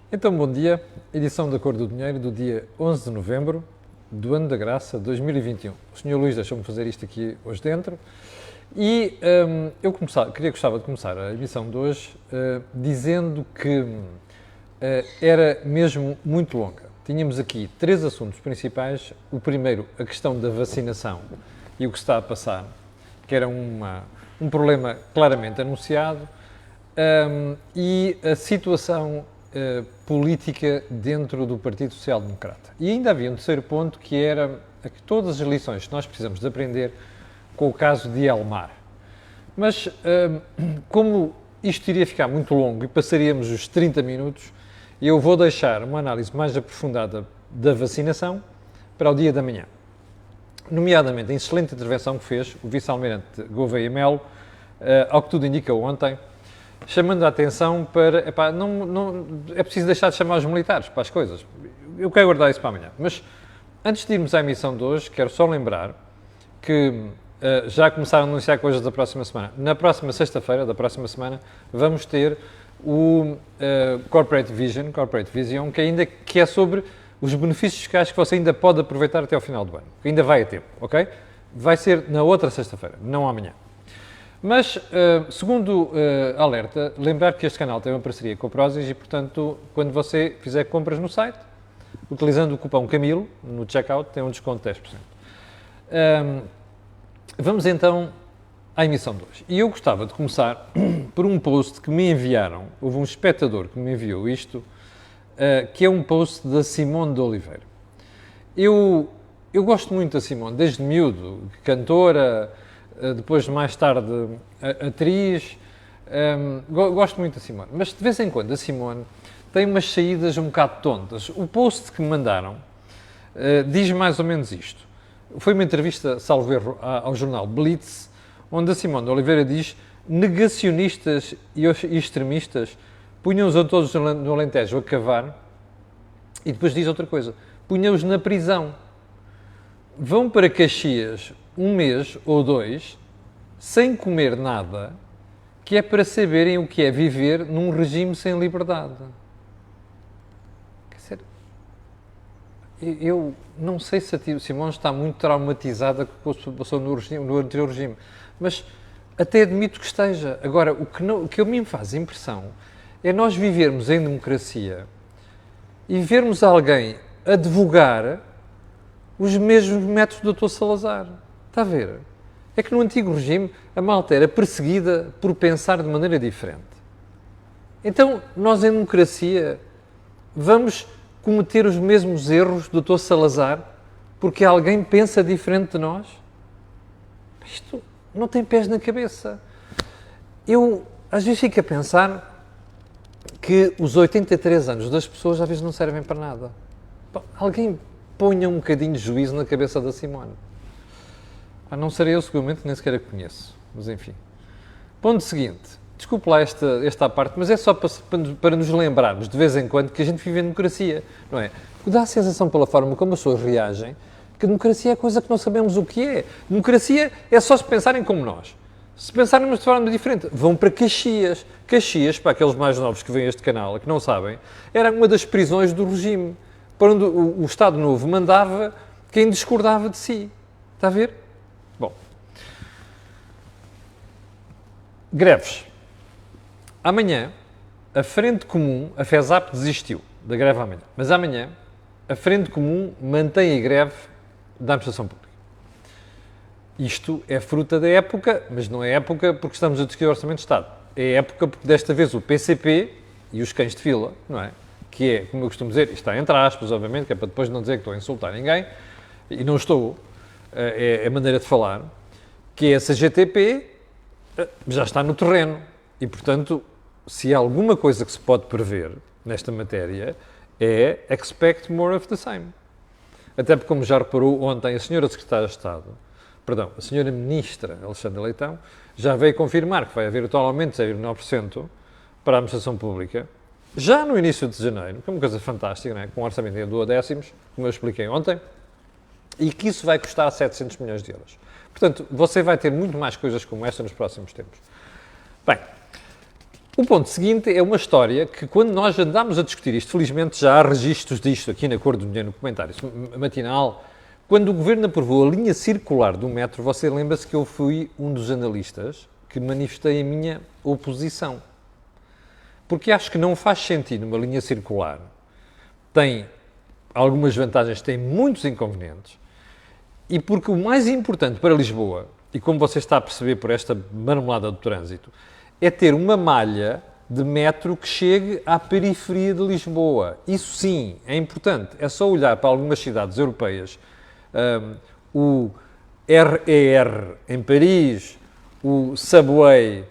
Então, bom dia, edição da Cor do Dinheiro do dia 11 de novembro do ano da graça 2021. O Sr. Luís deixou-me fazer isto aqui hoje dentro e gostava de começar a emissão de hoje dizendo que era mesmo muito longa. Tínhamos aqui três assuntos principais. O primeiro, a questão da vacinação e o que está a passar, que era um problema claramente anunciado, e a situação política dentro do Partido Social Democrata. E ainda havia um terceiro ponto, que era que todas as lições que nós precisamos de aprender com o caso de Elmar. Mas, como isto iria ficar muito longo e passaríamos os 30 minutos, eu vou deixar uma análise mais aprofundada da vacinação para o dia da manhã. Nomeadamente, a excelente intervenção que fez o vice-almirante Gouveia Melo, ao que tudo indica ontem, chamando a atenção para, não é preciso deixar de chamar os militares para as coisas. Eu quero guardar isso para amanhã. Mas, antes de irmos à emissão de hoje, quero só lembrar que já começaram a anunciar coisas da próxima semana. Na próxima sexta-feira da próxima semana, vamos ter o Corporate Vision, que é sobre os benefícios fiscais que você ainda pode aproveitar até ao final do ano. Que ainda vai a tempo, ok? Vai ser na outra sexta-feira, não amanhã. Mas, segundo alerta, lembrar que este canal tem uma parceria com a Prozis e, portanto, quando você fizer compras no site, utilizando o cupom Camilo, no checkout, tem um desconto de 10%. Vamos então à emissão de hoje. E eu gostava de começar por um post que me enviaram. Houve um espectador que me enviou isto, que é um post da Simone de Oliveira. Eu gosto muito da Simone, desde miúdo, cantora, depois mais tarde atriz, gosto muito da Simone, mas de vez em quando a Simone tem umas saídas um bocado tontas. O post que me mandaram diz mais ou menos isto. Foi uma entrevista, salvo erro, ao jornal Blitz, onde a Simone de Oliveira diz: negacionistas e extremistas punham-os a todos no Alentejo a cavar, e depois diz outra coisa, punham-os na prisão. Vão para Caxias um mês ou dois, sem comer nada, que é para saberem o que é viver num regime sem liberdade. Quer dizer, eu não sei se a Simone está muito traumatizada com o que passou no anterior regime, mas até admito que esteja. Agora, o que me faz impressão é nós vivermos em democracia e vermos alguém advogar os mesmos métodos do Dr. Salazar. Está a ver? É que no antigo regime a malta era perseguida por pensar de maneira diferente. Então, nós em democracia vamos cometer os mesmos erros do Dr. Salazar porque alguém pensa diferente de nós? Isto não tem pés na cabeça. Eu às vezes fico a pensar que os 83 anos das pessoas às vezes não servem para nada. Alguém ponha um bocadinho de juízo na cabeça da Simone. Não serei eu, seguramente, nem sequer a conheço. Mas, enfim. Ponto seguinte. Desculpe lá esta parte, mas é só para nos lembrarmos, de vez em quando, que a gente vive em democracia, não é? Dá a sensação, pela forma como as pessoas reagem, que democracia é coisa que não sabemos o que é. Democracia é só se pensarem como nós. Se pensarmos de forma diferente, vão para Caxias. Caxias, para aqueles mais novos que veem este canal, que não sabem, era uma das prisões do regime, para onde o Estado Novo mandava quem discordava de si. Está a ver? Bom. Greves. Amanhã, a Frente Comum, a FESAP desistiu da greve amanhã, mas amanhã a Frente Comum mantém a greve da Administração Pública. Isto é fruta da época, mas não é época porque estamos a discutir o Orçamento de Estado. É época porque desta vez o PCP e os cães de fila, não é? Que é, como eu costumo dizer, isto está entre aspas, obviamente, que é para depois não dizer que estou a insultar ninguém, e não estou, é a maneira de falar, que é a CGTP já está no terreno. E, portanto, se há alguma coisa que se pode prever nesta matéria, é expect more of the same. Até porque, como já reparou ontem, a senhora Secretária de Estado, a senhora Ministra Alexandra Leitão, já veio confirmar que vai haver o tal aumento de 0,9% para a administração pública, já no início de janeiro, que é uma coisa fantástica, não é? Com um orçamento em duodécimos, como eu expliquei ontem, e que isso vai custar 700 milhões de euros. Portanto, você vai ter muito mais coisas como esta nos próximos tempos. Bem, O ponto seguinte é uma história que, quando nós andámos a discutir isto, felizmente já há registros disto aqui na Cor do Dinheiro, no comentário matinal, quando o Governo aprovou a linha circular do metro, você lembra-se que eu fui um dos analistas que manifestei a minha oposição. Porque acho que não faz sentido uma linha circular. Tem algumas vantagens, tem muitos inconvenientes. E porque o mais importante para Lisboa, e como você está a perceber por esta marmelada do trânsito, é ter uma malha de metro que chegue à periferia de Lisboa. Isso sim, é importante. É só olhar para algumas cidades europeias, o RER em Paris, o Subway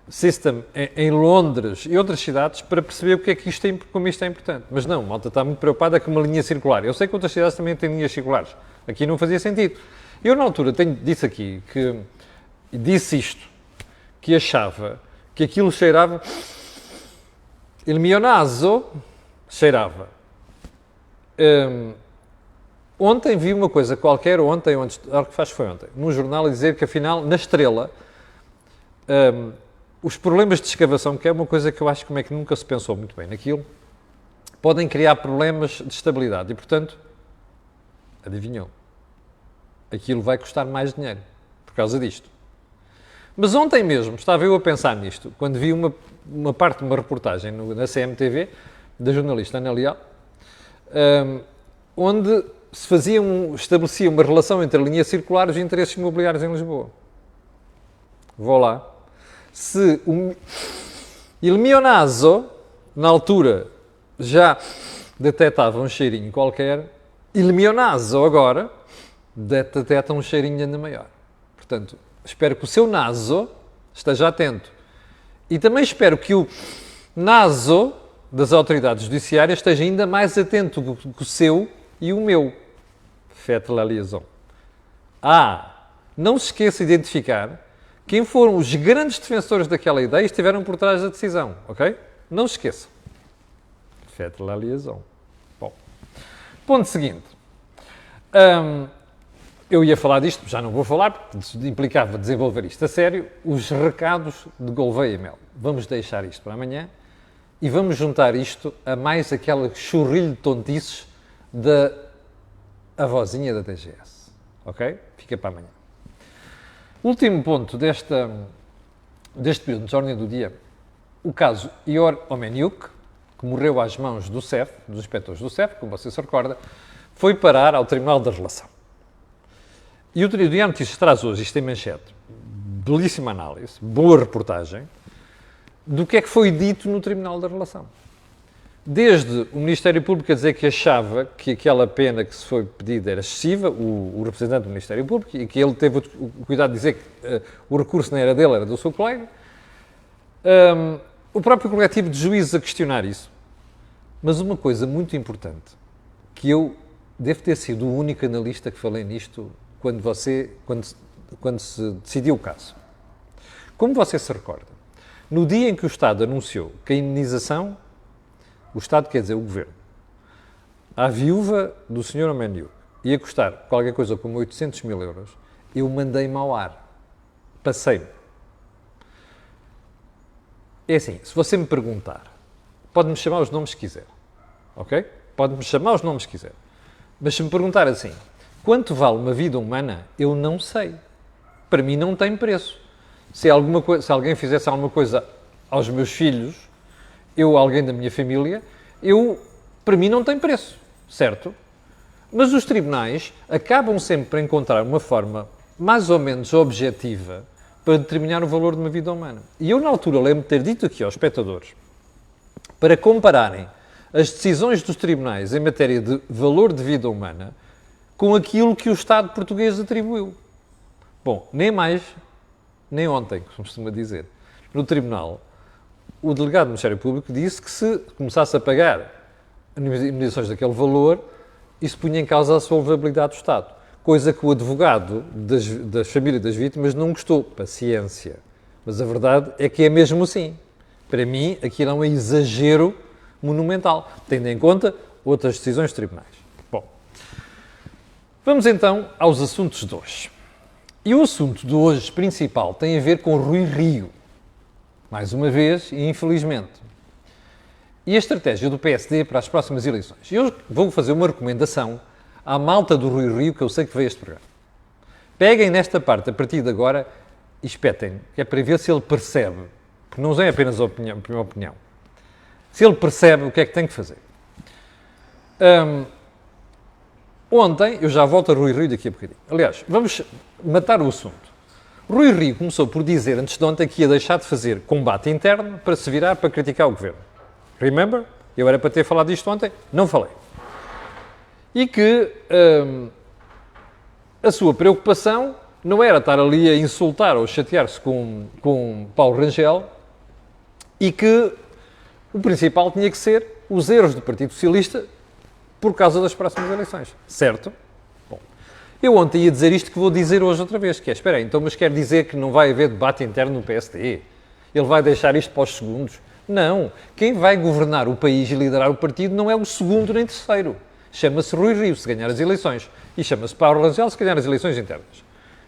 System em Londres e outras cidades para perceber o que é que como isto é importante. Mas não, a malta está muito preocupada com uma linha circular. Eu sei que outras cidades também têm linhas circulares. Aqui não fazia sentido. Eu, na altura, disse aqui que disse isto, que achava que aquilo cheirava, il mio naso cheirava. Ontem vi uma coisa qualquer, ontem, que faz foi ontem, num jornal, a dizer que afinal, na Estrela, os problemas de escavação, que é uma coisa que eu acho como é que nunca se pensou muito bem naquilo, podem criar problemas de estabilidade e, portanto, adivinhou, aquilo vai custar mais dinheiro por causa disto. Mas ontem mesmo estava eu a pensar nisto, quando vi uma parte de uma reportagem na CMTV, da jornalista Ana Leal, onde se estabelecia uma relação entre a linha circular e os interesses imobiliários em Lisboa. Vou lá. Se il mio naso, na altura, já detectava um cheirinho qualquer, il mio naso agora detecta um cheirinho ainda maior. Portanto, espero que o seu naso esteja atento. E também espero que o naso das autoridades judiciárias esteja ainda mais atento que o seu e o meu. Faites la liaison. Não se esqueça de identificar quem foram os grandes defensores daquela ideia e estiveram por trás da decisão, ok? Não se esqueça. Faites la liaison. Bom, ponto seguinte. Eu ia falar disto, já não vou falar, porque implicava desenvolver isto a sério, os recados de Gouveia e Mel. Vamos deixar isto para amanhã e vamos juntar isto a mais aquele churrilho de tontices da avózinha da DGS. Ok? Fica para amanhã. Último ponto deste período de ordem do dia, o caso Ior Omeniuk, que morreu às mãos do CEF, dos inspectores do CEF, como você se recorda, foi parar ao Tribunal da Relação. E o Diário Notícias traz hoje, isto em manchete, belíssima análise, boa reportagem, do que é que foi dito no Tribunal da Relação. Desde o Ministério Público a dizer que achava que aquela pena que se foi pedida era excessiva, o representante do Ministério Público, e que ele teve o cuidado de dizer que o recurso não era dele, era do seu colega. O próprio coletivo de juízes a questionar isso. Mas uma coisa muito importante, que eu devo ter sido o único analista que falei nisto quando se decidiu o caso. Como você se recorda, no dia em que o Estado anunciou que a indemnização, o Estado quer dizer o Governo, à viúva do Sr. Omeniuk ia custar qualquer coisa como 800 mil euros, eu mandei-me ao ar. Passei-me. É assim, se você me perguntar, pode-me chamar os nomes que quiser, ok? Pode-me chamar os nomes que quiser. Mas se me perguntar assim, quanto vale uma vida humana, eu não sei. Para mim não tem preço. Se alguém fizesse alguma coisa aos meus filhos, alguém da minha família, para mim não tem preço, certo? Mas os tribunais acabam sempre por encontrar uma forma mais ou menos objetiva para determinar o valor de uma vida humana. E eu, na altura, lembro de ter dito aqui aos espectadores, para compararem as decisões dos tribunais em matéria de valor de vida humana com aquilo que o Estado português atribuiu. Bom, nem mais, nem ontem, como costuma dizer. No tribunal, o delegado do Ministério Público disse que se começasse a pagar indemnizações daquele valor, isso punha em causa a solvabilidade do Estado. Coisa que o advogado das famílias das vítimas não gostou. Paciência. Mas a verdade é que é mesmo assim. Para mim, aquilo é um exagero monumental, tendo em conta outras decisões de tribunais. Bom, vamos então aos assuntos de hoje. E o assunto de hoje principal tem a ver com Rui Rio. mais uma vez, e infelizmente. E a estratégia do PSD para as próximas eleições. Eu vou fazer uma recomendação à malta do Rui Rio, que eu sei que vê este programa. Peguem nesta parte, a partir de agora, e espetem, que é para ver se ele percebe, porque não é apenas a minha opinião, se ele percebe o que é que tem que fazer. Ontem, eu já volto a Rui Rio daqui a bocadinho. Aliás, vamos matar o assunto. Rui Rio começou por dizer, antes de ontem, que ia deixar de fazer combate interno para se virar para criticar o governo. Remember? Eu era para ter falado disto ontem, não falei. E que a sua preocupação não era estar ali a insultar ou chatear-se com Paulo Rangel e que o principal tinha que ser os erros do Partido Socialista por causa das próximas eleições. Certo? Bom, eu ontem ia dizer isto que vou dizer hoje outra vez, que é, espera aí, então, mas quer dizer que não vai haver debate interno no PSD? Ele vai deixar isto para os segundos? Não. Quem vai governar o país e liderar o partido não é o segundo nem terceiro. Chama-se Rui Rio, se ganhar as eleições. E chama-se Paulo Rangel, se ganhar as eleições internas.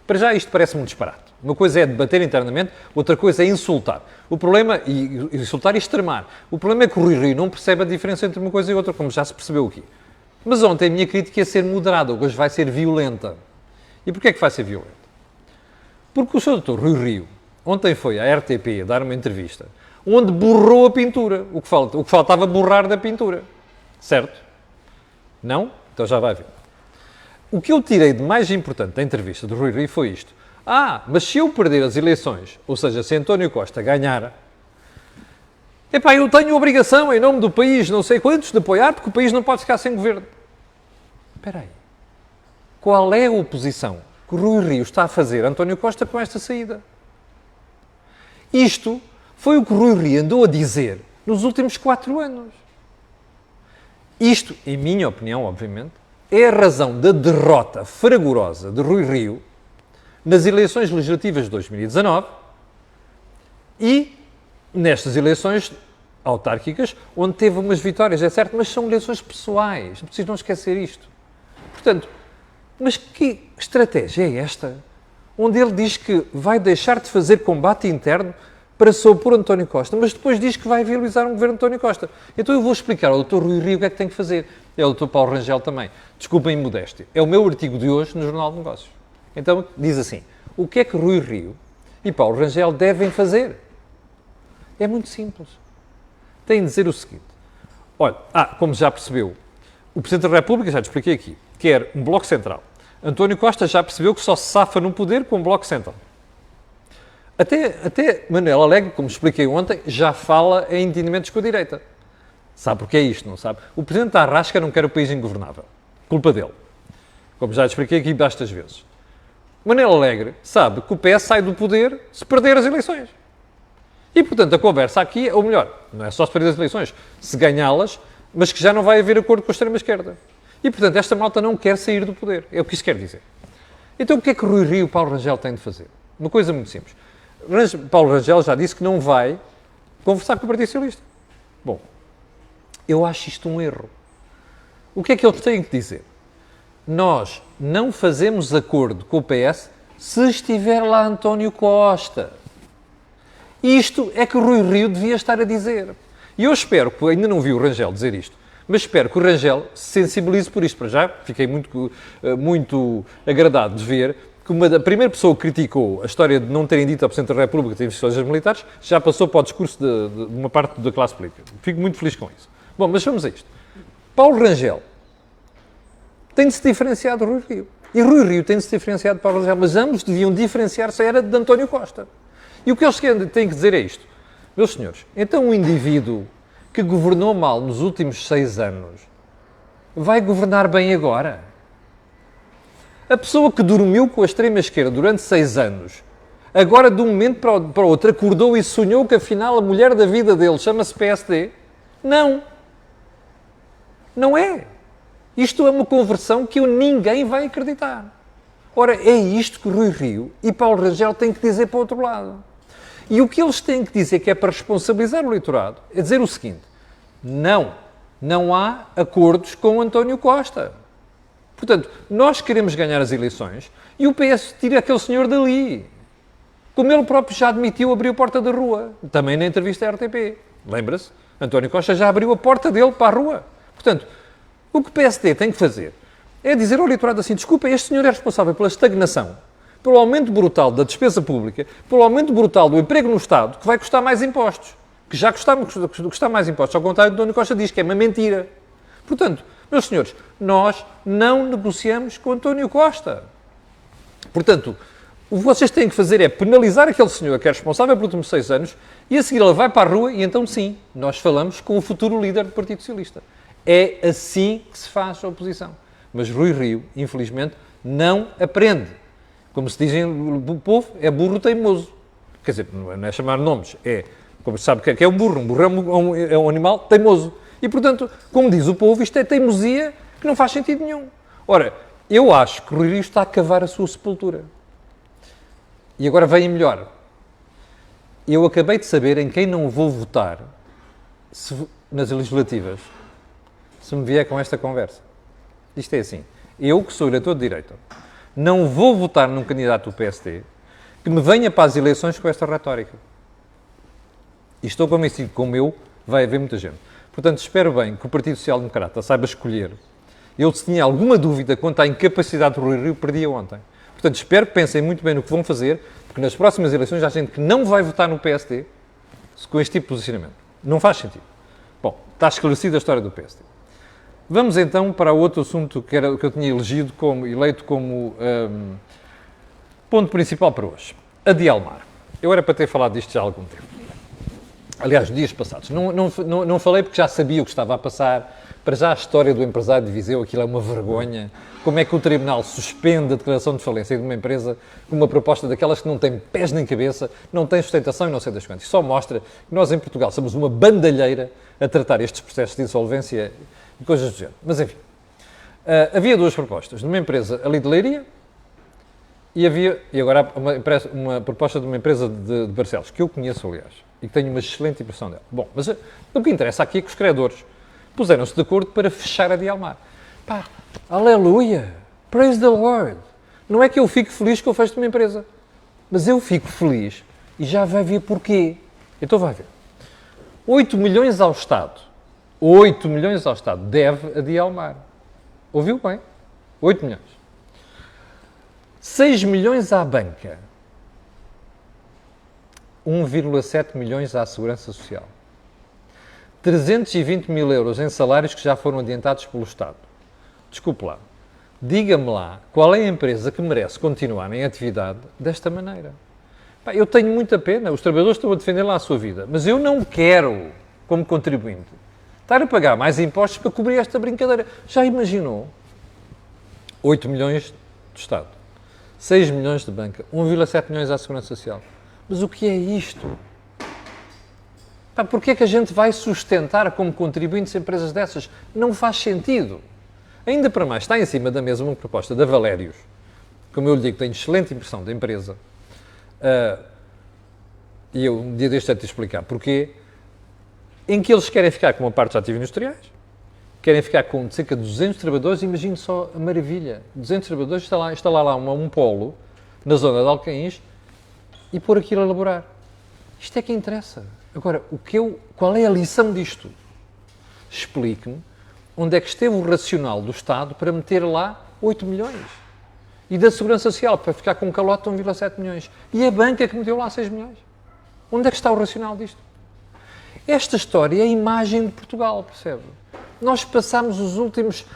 Para já isto parece-me um disparate. Uma coisa é debater internamente, outra coisa é insultar. O problema, e insultar e extremar. O problema é que o Rui Rio não percebe a diferença entre uma coisa e outra, como já se percebeu aqui. Mas ontem a minha crítica ia ser moderada, hoje vai ser violenta. E porquê é que vai ser violenta? Porque o Sr. Dr. Rui Rio, ontem foi à RTP dar uma entrevista, onde borrou a pintura, o que faltava borrar da pintura. Certo? Não? Então já vai ver. O que eu tirei de mais importante da entrevista do Rui Rio foi isto. Mas se eu perder as eleições, ou seja, se António Costa ganhar, eu tenho a obrigação, em nome do país, não sei quantos, de apoiar, porque o país não pode ficar sem governo. Espera aí. Qual é a oposição que o Rui Rio está a fazer a António Costa com esta saída? Isto foi o que o Rui Rio andou a dizer nos últimos 4 anos. Isto, em minha opinião, obviamente, é a razão da derrota fragorosa de Rui Rio nas eleições legislativas de 2019 e nestas eleições autárquicas, onde teve umas vitórias, é certo, mas são eleições pessoais, não preciso não esquecer isto. Portanto, mas que estratégia é esta? Onde ele diz que vai deixar de fazer combate interno para se opor a António Costa, mas depois diz que vai viabilizar um governo de António Costa. Então eu vou explicar ao Dr. Rui Rio o que é que tem que fazer. É o Dr. Paulo Rangel também. Desculpem a modéstia. É o meu artigo de hoje no Jornal de Negócios. Então diz assim, o que é que Rui Rio e Paulo Rangel devem fazer? É muito simples. Têm de dizer o seguinte. Olha, como já percebeu, o Presidente da República, já te expliquei aqui, quer um Bloco Central. António Costa já percebeu que só se safa no poder com um Bloco Central. Até Manuel Alegre, como expliquei ontem, já fala em entendimentos com a direita. Sabe porque é isto, não sabe? O Presidente da Arrasca não quer o país ingovernável. Culpa dele. Como já expliquei aqui bastas vezes. Manuel Alegre sabe que o PS sai do poder se perder as eleições. E, portanto, a conversa aqui, ou melhor, não é só se perder as eleições, se ganhá-las, mas que já não vai haver acordo com a extrema-esquerda. E, portanto, esta malta não quer sair do poder. É o que isso quer dizer. Então, o que é que Rui Rio e o Paulo Rangel têm de fazer? Uma coisa muito simples. Paulo Rangel já disse que não vai conversar com o Partido Socialista. Bom, eu acho isto um erro. O que é que eles têm que dizer? Nós não fazemos acordo com o PS se estiver lá António Costa. Isto é que o Rui Rio devia estar a dizer. E eu espero, que ainda não vi o Rangel dizer isto, mas espero que o Rangel se sensibilize por isto. Para já, fiquei muito agradado de ver que a primeira pessoa que criticou a história de não terem dito ao Presidente da República que tem investigações militares já passou para o discurso de uma parte da classe política. Fico muito feliz com isso. Bom, mas vamos a isto. Paulo Rangel tem de se diferenciar de Rui Rio. E Rui Rio tem de se diferenciar de Paulo Rangel, mas ambos deviam diferenciar-se era de António Costa. E o que eles têm que dizer é isto. Meus senhores, então um indivíduo que governou mal nos últimos 6 anos vai governar bem agora? A pessoa que dormiu com a extrema-esquerda durante 6 anos, agora de um momento para o outro acordou e sonhou que afinal a mulher da vida dele chama-se PSD? Não. Não é. Isto é uma conversão que ninguém vai acreditar. Ora, é isto que Rui Rio e Paulo Rangel têm que dizer para o outro lado. E o que eles têm que dizer, que é para responsabilizar o eleitorado, é dizer o seguinte: não há acordos com António Costa. Portanto, nós queremos ganhar as eleições e o PS tira aquele senhor dali. Como ele próprio já admitiu, abriu a porta da rua, também na entrevista à RTP. Lembra-se? António Costa já abriu a porta dele para a rua. Portanto, o que o PSD tem que fazer é dizer ao eleitorado assim, desculpa, este senhor é responsável pela estagnação, pelo aumento brutal da despesa pública, pelo aumento brutal do emprego no Estado, que vai custar mais impostos. Que já custa mais impostos. Ao contrário do António Costa diz que é uma mentira. Portanto, meus senhores, nós não negociamos com António Costa. Portanto, o que vocês têm que fazer é penalizar aquele senhor que é responsável pelos últimos 6 anos e a seguir ele vai para a rua e então sim, nós falamos com o futuro líder do Partido Socialista. É assim que se faz a oposição. Mas Rui Rio, infelizmente, não aprende. Como se dizem o povo, é burro teimoso. Quer dizer, não é chamar nomes, é, como se sabe que é um burro. Um burro é um animal teimoso. E, portanto, como diz o povo, isto é teimosia que não faz sentido nenhum. Ora, eu acho que Rui Rio está a cavar a sua sepultura. E agora vem melhor. Eu acabei de saber em quem não vou votar nas legislativas, se me vier com esta conversa. Isto é assim. Eu, que sou eleitor de direita, não vou votar num candidato do PSD que me venha para as eleições com esta retórica. E estou convencido que, como eu, vai haver muita gente. Portanto, espero bem que o Partido Social Democrata saiba escolher. Eu, se tinha alguma dúvida quanto à incapacidade do Rui Rio, perdia ontem. Portanto, espero que pensem muito bem no que vão fazer, porque nas próximas eleições há gente que não vai votar no PSD com este tipo de posicionamento. Não faz sentido. Bom, está esclarecida a história do PSD. Vamos então para outro assunto que eu tinha eleito como ponto principal para hoje. A Dialmar. Eu era para ter falado disto já há algum tempo. Aliás, dias passados. Não falei porque já sabia o que estava a passar. Para já a história do empresário de Viseu, aquilo é uma vergonha. Como é que o Tribunal suspende a declaração de falência de uma empresa com uma proposta daquelas que não tem pés nem cabeça, não tem sustentação e não sei das quantas. Isso só mostra que nós em Portugal somos uma bandalheira a tratar estes processos de insolvência e coisas do género. Mas enfim, havia 2 propostas. De uma empresa ali de Leiria e agora uma proposta de uma empresa de Barcelos, que eu conheço, aliás, e que tenho uma excelente impressão dela. Bom, mas o que interessa aqui é que os credores puseram-se de acordo para fechar a Dialmar. Pá, aleluia! Praise the Lord! Não é que eu fico feliz que eu fecho uma empresa, mas eu fico feliz e já vai ver porquê. Então vai ver. 8 milhões ao Estado. 8 milhões ao Estado deve a Dialmar. Ouviu bem? 8 milhões. 6 milhões à banca. 1,7 milhões à Segurança Social. 320 mil euros em salários que já foram adiantados pelo Estado. Desculpe lá. Diga-me lá qual é a empresa que merece continuar em atividade desta maneira. Pá, eu tenho muita pena, os trabalhadores estão a defender lá a sua vida, mas eu não quero, como contribuinte, estar a pagar mais impostos para cobrir esta brincadeira. Já imaginou? 8 milhões do Estado, 6 milhões de banca, 1,7 milhões à Segurança Social. Mas o que é isto? Pá, porquê é que a gente vai sustentar como contribuintes empresas dessas? Não faz sentido. Ainda para mais, está em cima da mesa uma proposta da Valérios, como eu lhe digo, tenho excelente impressão da empresa, e eu um dia deste a te explicar porquê, em que eles querem ficar com uma parte dos ativos industriais, querem ficar com cerca de 200 trabalhadores, imagine só a maravilha, 200 trabalhadores, instalar lá um polo na zona de Alcaíns e pôr aquilo a elaborar. Isto é que interessa. Agora, qual é a lição disto? Explique-me onde é que esteve o racional do Estado para meter lá 8 milhões. E da Segurança Social para ficar com um calote de 1,7 milhões. E a banca que meteu lá 6 milhões. Onde é que está o racional disto? Esta história é a imagem de Portugal, percebe? Nós passámos os últimos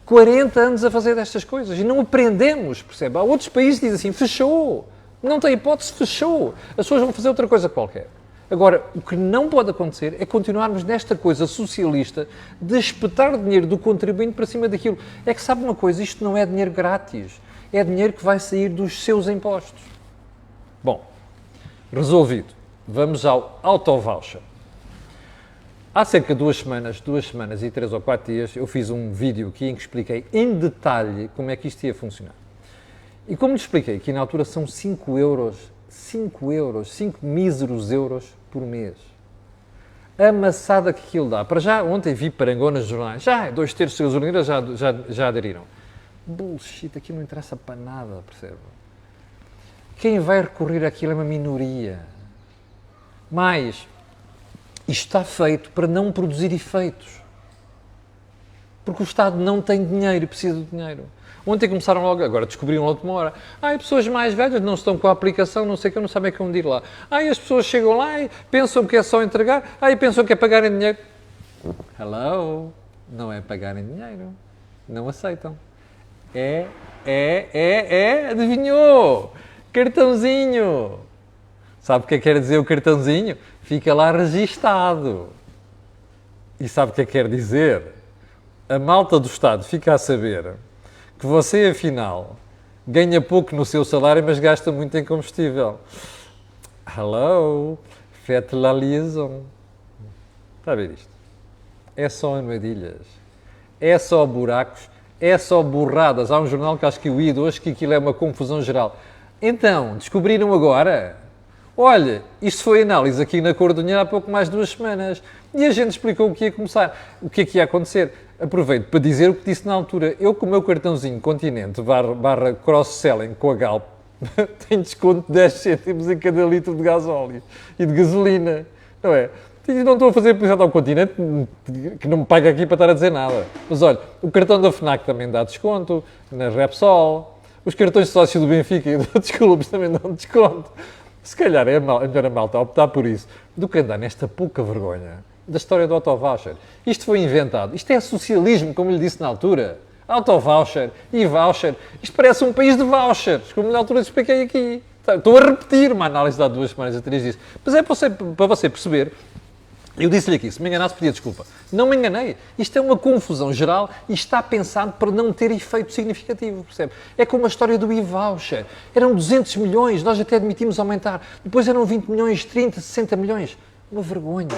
40 anos a fazer destas coisas e não aprendemos, percebe? Há outros países que dizem assim, fechou, não tem hipótese, fechou. As pessoas vão fazer outra coisa qualquer. Agora, o que não pode acontecer é continuarmos nesta coisa socialista de espetar dinheiro do contribuinte para cima daquilo. É que sabe uma coisa, isto não é dinheiro grátis, é dinheiro que vai sair dos seus impostos. Bom, resolvido. Vamos ao auto-voucher. Há cerca de 2 semanas e 3 ou 4 dias, eu fiz um vídeo aqui em que expliquei em detalhe como é que isto ia funcionar. E como lhe expliquei, que na altura são 5 míseros euros por mês. A amassada que aquilo dá. Para já, ontem vi parangonas de jornais, 2/3 das gasolineras já aderiram. Bullshit, aqui não interessa para nada, percebe? Quem vai recorrer àquilo é uma minoria. Mas isto está feito para não produzir efeitos. Porque o Estado não tem dinheiro e precisa do dinheiro. Ontem começaram logo, agora descobriram logo de uma hora. As pessoas mais velhas não estão com a aplicação, não sei o que, não sabem como ir lá. As pessoas chegam lá e pensam que é só entregar, e pensam que é pagarem dinheiro. Hello? Não é pagarem dinheiro. Não aceitam. Adivinhou? Cartãozinho. Sabe o que é que quer dizer o cartãozinho? Fica lá registado. E sabe o que é que quer dizer? A malta do Estado fica a saber que você, afinal, ganha pouco no seu salário, mas gasta muito em combustível. Hello? Faites la liaison. Está a ver isto? É só armadilhas. É só buracos. É só burradas. Há um jornal que acho que eu ia hoje que aquilo é uma confusão geral. Então, descobriram agora? Olha, isto foi análise aqui na Cor do Dinheiro há pouco mais de 2 semanas. E a gente explicou o que ia começar, o que é que ia acontecer. Aproveito para dizer o que disse na altura. Eu, com o meu cartãozinho Continente barra cross-selling com a Galp, tenho desconto de 10 cêntimos em cada litro de gasóleo e de gasolina. Não é? E não estou a fazer publicidade ao Continente, que não me paga aqui para estar a dizer nada. Mas olha, o cartão da FNAC também dá desconto, na Repsol, os cartões de sócio do Benfica e de outros clubes também dão desconto. Se calhar é melhor a malta optar por isso do que andar nesta pouca vergonha da história do auto-voucher. Isto foi inventado. Isto é socialismo, como lhe disse na altura. Auto-voucher e voucher. Isto parece um país de vouchers, como na altura expliquei aqui. Estou a repetir uma análise de há 2 semanas atrás disso. Mas é para você perceber. Eu disse-lhe aqui, se me enganasse, pedia desculpa. Não me enganei. Isto é uma confusão geral e está pensado para não ter efeito significativo, percebe? É como a história do e-voucher. Eram 200 milhões, nós até admitimos aumentar. Depois eram 20 milhões, 30, 60 milhões. Uma vergonha.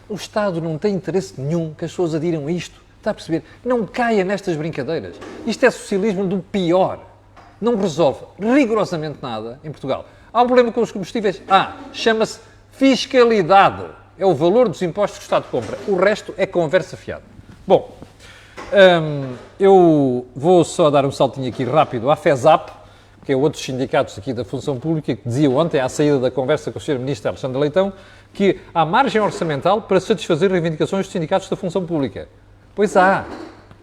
O Estado não tem interesse nenhum que as pessoas adiram a isto. Está a perceber? Não caia nestas brincadeiras. Isto é socialismo do pior. Não resolve rigorosamente nada em Portugal. Há um problema com os combustíveis? Chama-se fiscalidade. É o valor dos impostos que o Estado compra. O resto é conversa fiada. Bom, eu vou só dar um saltinho aqui rápido à FESAP, que é outros sindicatos aqui da função pública, que dizia ontem, à saída da conversa com o Sr. Ministro Alexandre Leitão, que há margem orçamental para satisfazer reivindicações dos sindicatos da função pública. Pois há,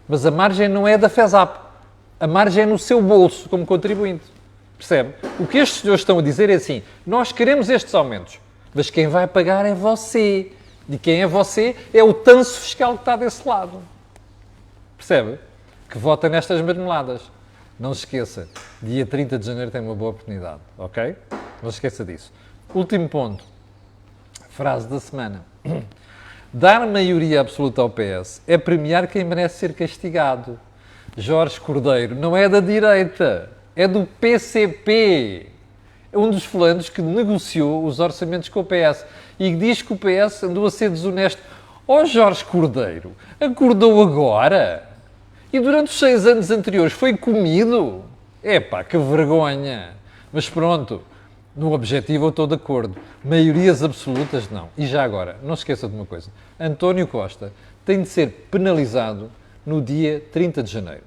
mas a margem não é da FESAP. A margem é no seu bolso, como contribuinte. Percebe? O que estes senhores estão a dizer é assim, nós queremos estes aumentos, mas quem vai pagar é você. E quem é você é o tanso fiscal que está desse lado. Percebe? Que vota nestas marmeladas. Não se esqueça, dia 30 de janeiro tem uma boa oportunidade, ok? Não se esqueça disso. Último ponto. Frase da semana. Dar maioria absoluta ao PS é premiar quem merece ser castigado. Jorge Cordeiro não é da direita, é do PCP. É um dos fulanos que negociou os orçamentos com o PS e diz que o PS andou a ser desonesto. Jorge Cordeiro, acordou agora? E durante os 6 anos anteriores foi comido? Que vergonha. Mas pronto, no objetivo eu estou de acordo. Maiorias absolutas, não. E já agora, não se esqueça de uma coisa. António Costa tem de ser penalizado no dia 30 de janeiro.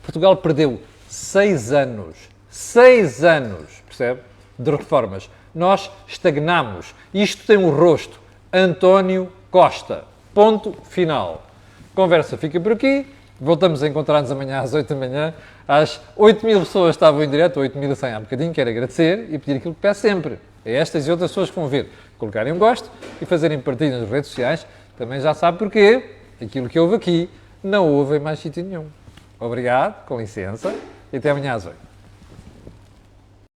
Portugal perdeu 6 anos. 6 anos, percebe? De reformas. Nós estagnamos. Isto tem um rosto. António Costa. Ponto final. Conversa fica por aqui. Voltamos a encontrar-nos amanhã às 8 da manhã. Às 8.000 pessoas estavam em direto, 8.100 há bocadinho. Quero agradecer e pedir aquilo que peço sempre. A estas e outras pessoas que vão ver, colocarem um gosto e fazerem partilha nas redes sociais. Também já sabe porquê. Aquilo que houve aqui não houve em mais sítio nenhum. Obrigado, com licença, e até amanhã às 8.